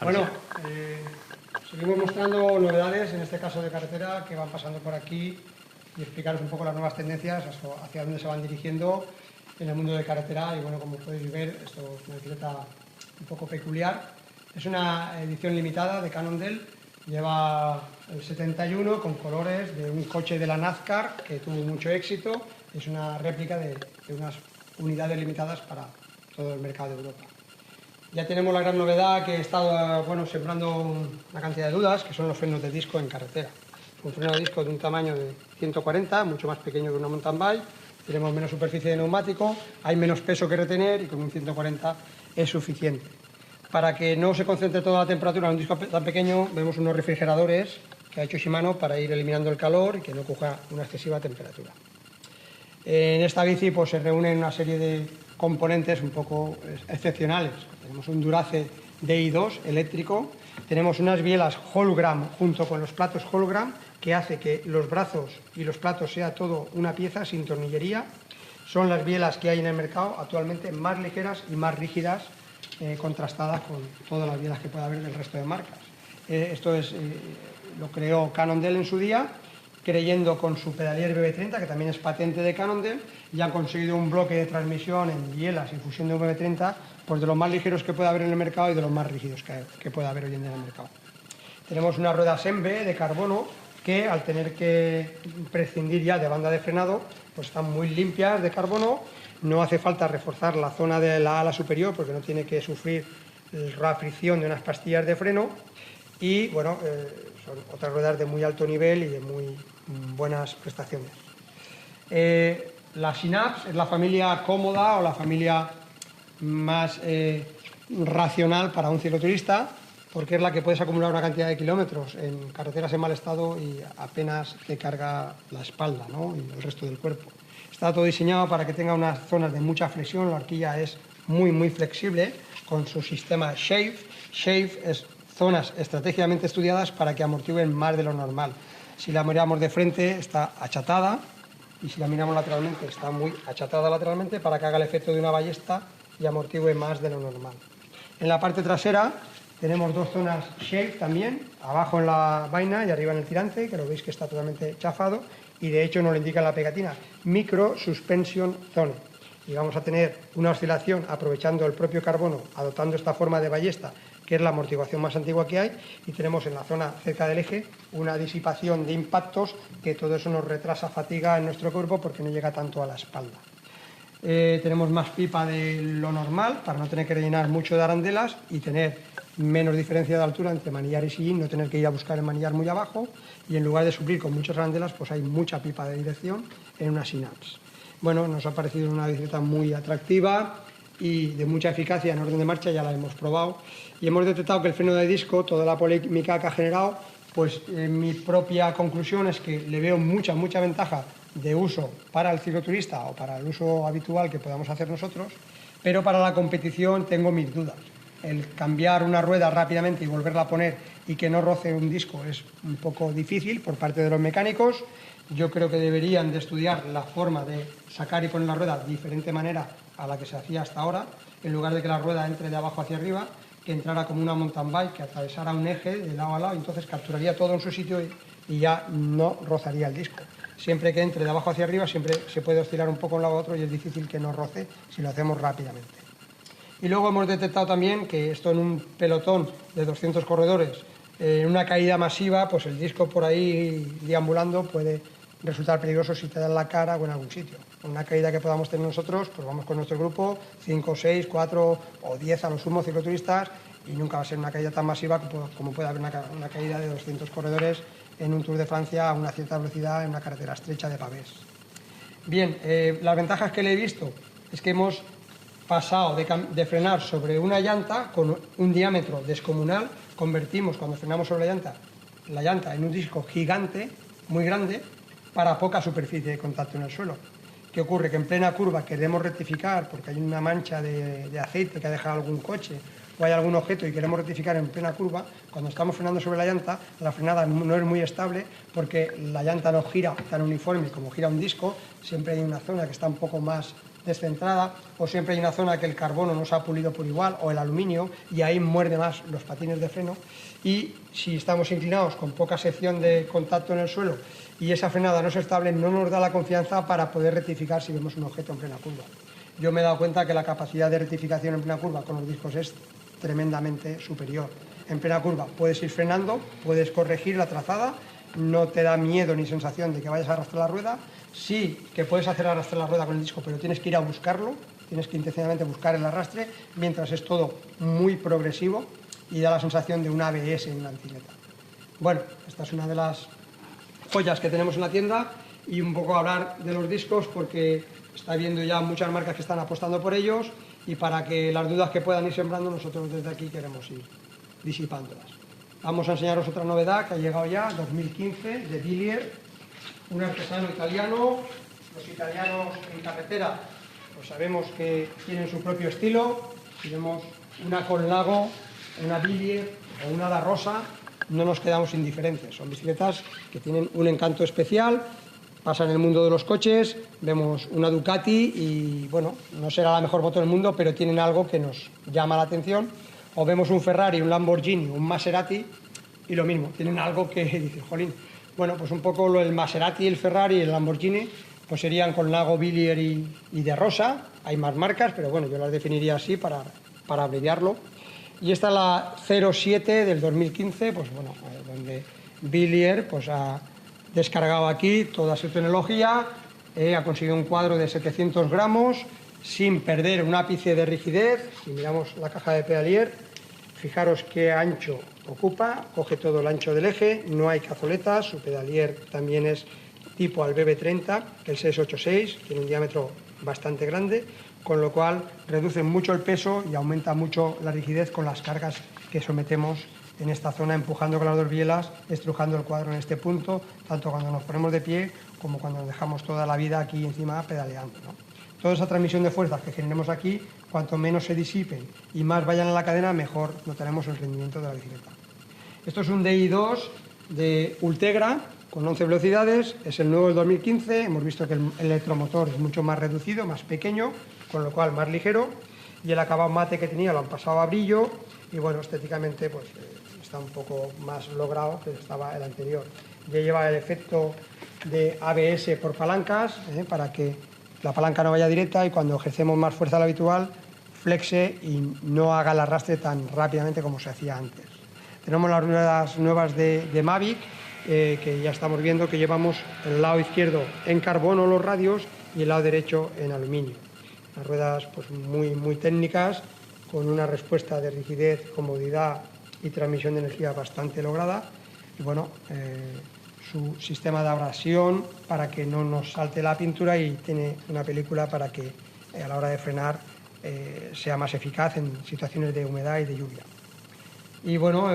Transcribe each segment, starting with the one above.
Bueno, seguimos mostrando novedades, en este caso de carretera, que van pasando por aquí y explicaros un poco las nuevas tendencias hacia dónde se van dirigiendo en el mundo de carretera. Y bueno, como podéis ver, esto es una bicicleta un poco peculiar. Es una edición limitada de Cannondale, lleva el 71 con colores de un coche de la NASCAR que tuvo mucho éxito. Es una réplica de unas unidades limitadas para todo el mercado de Europa. Ya tenemos la gran novedad que he estado sembrando una cantidad de dudas, que son los frenos de disco en carretera. Un freno de disco de un tamaño de 140, mucho más pequeño que una mountain bike, tenemos menos superficie de neumático, hay menos peso que retener y con un 140 es suficiente. Para que no se concentre toda la temperatura en un disco tan pequeño, vemos unos refrigeradores que ha hecho Shimano para ir eliminando el calor y que no coja una excesiva temperatura. En esta bici pues, se reúnen una serie de componentes un poco excepcionales. Tenemos un Durace Di2 eléctrico, tenemos unas bielas hologram junto con los platos hologram que hace que los brazos y los platos sea todo una pieza sin tornillería. Son las bielas que hay en el mercado actualmente más ligeras y más rígidas, contrastadas con todas las bielas que pueda haber del resto de marcas. Esto lo creó Cannondale en su día, creyendo con su pedalier BB30, que también es patente de Cannondale, y han conseguido un bloque de transmisión en bielas y fusión de BB30, pues de los más ligeros que puede haber en el mercado y de los más rígidos que puede haber hoy en día en el mercado. Tenemos unas ruedas ENVE de carbono que, al tener que prescindir ya de banda de frenado, pues están muy limpias de carbono, no hace falta reforzar la zona de la ala superior porque no tiene que sufrir la fricción de unas pastillas de freno y, bueno, son otras ruedas de muy alto nivel y de muy buenas prestaciones. La Synapse es la familia cómoda o la familia más racional para un cicloturista, porque es la que puedes acumular una cantidad de kilómetros en carreteras en mal estado y apenas te carga la espalda, ¿no? Y el resto del cuerpo. Está todo diseñado para que tenga unas zonas de mucha flexión, la horquilla es muy flexible con su sistema Shave. Shave es zonas estratégicamente estudiadas para que amortiguen más de lo normal. Si la miramos de frente está achatada y si la miramos lateralmente está muy achatada lateralmente para que haga el efecto de una ballesta y amortigue más de lo normal. En la parte trasera tenemos dos zonas Shave también, abajo en la vaina y arriba en el tirante, que lo veis que está totalmente chafado y de hecho nos lo indica en la pegatina, Micro Suspension Zone. Y vamos a tener una oscilación aprovechando el propio carbono, adoptando esta forma de ballesta, que es la amortiguación más antigua que hay, y tenemos en la zona cerca del eje una disipación de impactos, que todo eso nos retrasa fatiga en nuestro cuerpo porque no llega tanto a la espalda. Tenemos más pipa de lo normal para no tener que rellenar mucho de arandelas y tener menos diferencia de altura entre manillar y sillín, no tener que ir a buscar el manillar muy abajo, y en lugar de suplir con muchas arandelas pues hay mucha pipa de dirección en una Synapse. Bueno, nos ha parecido una bicicleta muy atractiva y de mucha eficacia en orden de marcha, ya la hemos probado y hemos detectado que el freno de disco, toda la polémica que ha generado, pues mi propia conclusión es que le veo mucha ventaja de uso para el cicloturista o para el uso habitual que podamos hacer nosotros, pero para la competición tengo mis dudas. El cambiar una rueda rápidamente y volverla a poner y que no roce un disco es un poco difícil por parte de los mecánicos. Yo creo que deberían de estudiar la forma de sacar y poner la rueda de diferente manera a la que se hacía hasta ahora, en lugar de que la rueda entre de abajo hacia arriba, que entrara como una mountain bike, que atravesara un eje de lado a lado, y entonces capturaría todo en su sitio y ya no rozaría el disco. Siempre que entre de abajo hacia arriba, siempre se puede oscilar un poco de un lado a otro y es difícil que no roce si lo hacemos rápidamente. Y luego hemos detectado también que esto en un pelotón de 200 corredores, en una caída masiva, pues el disco por ahí deambulando puede resultar peligroso si te da en la cara o en algún sitio. Una caída que podamos tener nosotros, pues vamos con nuestro grupo, 5, 6, 4 o 10 a lo sumo cicloturistas, y nunca va a ser una caída tan masiva como puede haber una caída de 200 corredores en un Tour de Francia a una cierta velocidad en una carretera estrecha de pavés. Bien, las ventajas que le he visto es que hemos pasado de frenar sobre una llanta con un diámetro descomunal, convertimos cuando frenamos sobre la llanta en un disco gigante, muy grande, para poca superficie de contacto en el suelo. ¿Qué ocurre? Que en plena curva queremos rectificar porque hay una mancha de aceite que ha dejado algún coche o hay algún objeto y queremos rectificar en plena curva. Cuando estamos frenando sobre la llanta, la frenada no es muy estable porque la llanta no gira tan uniforme como gira un disco, siempre hay una zona que está un poco más descentrada, o siempre hay una zona que el carbono no se ha pulido por igual, o el aluminio, y ahí muerde más los patines de freno. Y si estamos inclinados con poca sección de contacto en el suelo y esa frenada no es estable, no nos da la confianza para poder rectificar si vemos un objeto en plena curva. Yo me he dado cuenta que la capacidad de rectificación en plena curva con los discos es tremendamente superior. En plena curva puedes ir frenando, puedes corregir la trazada, no te da miedo ni sensación de que vayas a arrastrar la rueda. Sí que puedes hacer arrastrar la rueda con el disco, pero tienes que ir a buscarlo, tienes que intencionalmente buscar el arrastre, mientras es todo muy progresivo y da la sensación de un ABS en una bicicleta. Bueno, esta es una de las joyas que tenemos en la tienda, y un poco hablar de los discos porque está viendo ya muchas marcas que están apostando por ellos, y para que las dudas que puedan ir sembrando, nosotros desde aquí queremos ir disipándolas. Vamos a enseñaros otra novedad que ha llegado ya, 2015, de Billier, un artesano italiano. Los italianos en carretera pues sabemos que tienen su propio estilo. Si vemos una con lago, una Billier o una da Rosa, no nos quedamos indiferentes. Son bicicletas que tienen un encanto especial, pasan en el mundo de los coches. Vemos una Ducati y, bueno, no será la mejor moto del mundo, pero tienen algo que nos llama la atención. O vemos un Ferrari, un Lamborghini, un Maserati, y lo mismo, tienen algo que dice, jolín. Bueno, pues un poco el Maserati, el Ferrari y el Lamborghini pues serían con lago, Billier y de Rosa. Hay más marcas, pero bueno, yo las definiría así para abreviarlo. Y esta es la 07 del 2015, pues bueno, donde Billier pues ha descargado aquí toda su tecnología, ha conseguido un cuadro de 700 gramos sin perder un ápice de rigidez. Si miramos la caja de pedalier, fijaros qué ancho ocupa, coge todo el ancho del eje, no hay cazoletas, su pedalier también es tipo al BB30, el 686, tiene un diámetro bastante grande, con lo cual reduce mucho el peso y aumenta mucho la rigidez con las cargas que sometemos en esta zona, empujando con las dos bielas, estrujando el cuadro en este punto, tanto cuando nos ponemos de pie como cuando nos dejamos toda la vida aquí encima pedaleando, ¿no? Toda esa transmisión de fuerzas que generemos aquí, cuanto menos se disipen y más vayan a la cadena, mejor notaremos el rendimiento de la bicicleta. Esto es un DI2 de Ultegra con 11 velocidades, es el nuevo del 2015. Hemos visto que el electromotor es mucho más reducido, más pequeño, con lo cual más ligero, y el acabado mate que tenía lo han pasado a brillo, y bueno, estéticamente pues está un poco más logrado que estaba el anterior. Ya lleva el efecto de ABS por palancas, para que la palanca no vaya directa y cuando ejercemos más fuerza de la habitual flexe y no haga el arrastre tan rápidamente como se hacía antes. Tenemos las ruedas nuevas de Mavic, que ya estamos viendo que llevamos el lado izquierdo en carbono los radios y el lado derecho en aluminio. Las ruedas pues muy técnicas, con una respuesta de rigidez, comodidad y transmisión de energía bastante lograda, y bueno, su sistema de abrasión para que no nos salte la pintura, y tiene una película para que a la hora de frenar sea más eficaz en situaciones de humedad y de lluvia. Y bueno,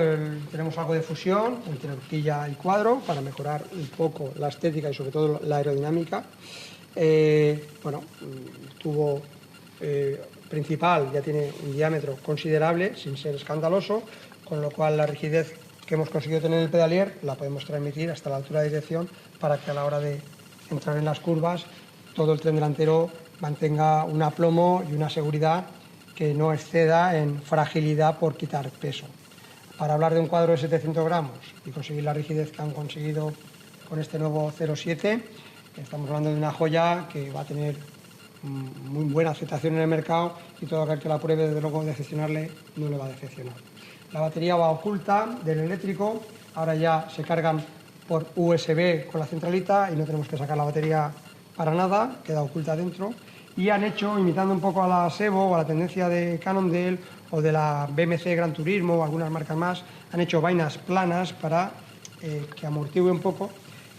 tenemos algo de fusión entre horquilla y cuadro para mejorar un poco la estética y sobre todo la aerodinámica. Bueno, el tubo principal ya tiene un diámetro considerable sin ser escandaloso, con lo cual la rigidez que hemos conseguido tener en el pedalier la podemos transmitir hasta la altura de dirección para que a la hora de entrar en las curvas todo el tren delantero mantenga un aplomo y una seguridad que no exceda en fragilidad por quitar peso. Para hablar de un cuadro de 700 gramos y conseguir la rigidez que han conseguido con este nuevo 07, estamos hablando de una joya que va a tener muy buena aceptación en el mercado, y todo aquel que la pruebe, desde luego, decepcionarle no le va a decepcionar. La batería va oculta del eléctrico, ahora ya se cargan por USB con la centralita y no tenemos que sacar la batería para nada, queda oculta dentro. Y han hecho, imitando un poco a la Sevo o a la tendencia de Cannondale o de la BMC Gran Turismo o algunas marcas más, han hecho vainas planas para que amortigue un poco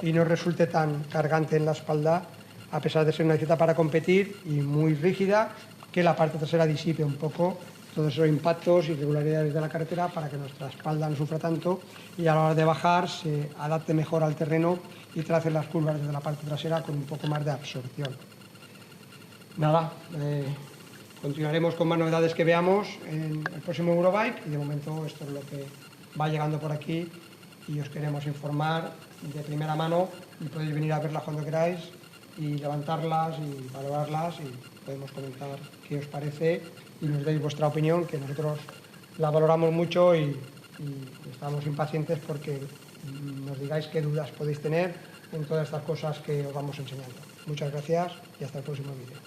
y no resulte tan cargante en la espalda, a pesar de ser una bicicleta para competir y muy rígida, que la parte trasera disipe un poco todos esos impactos y irregularidades de la carretera para que nuestra espalda no sufra tanto y a la hora de bajar se adapte mejor al terreno y trace las curvas desde la parte trasera con un poco más de absorción. Nada, continuaremos con más novedades que veamos en el próximo Eurobike, y de momento esto es lo que va llegando por aquí y os queremos informar de primera mano, y podéis venir a verlas cuando queráis y levantarlas y valorarlas y podemos comentar qué os parece y nos deis vuestra opinión, que nosotros la valoramos mucho y estamos impacientes porque nos digáis qué dudas podéis tener en todas estas cosas que os vamos enseñando. Muchas gracias y hasta el próximo vídeo.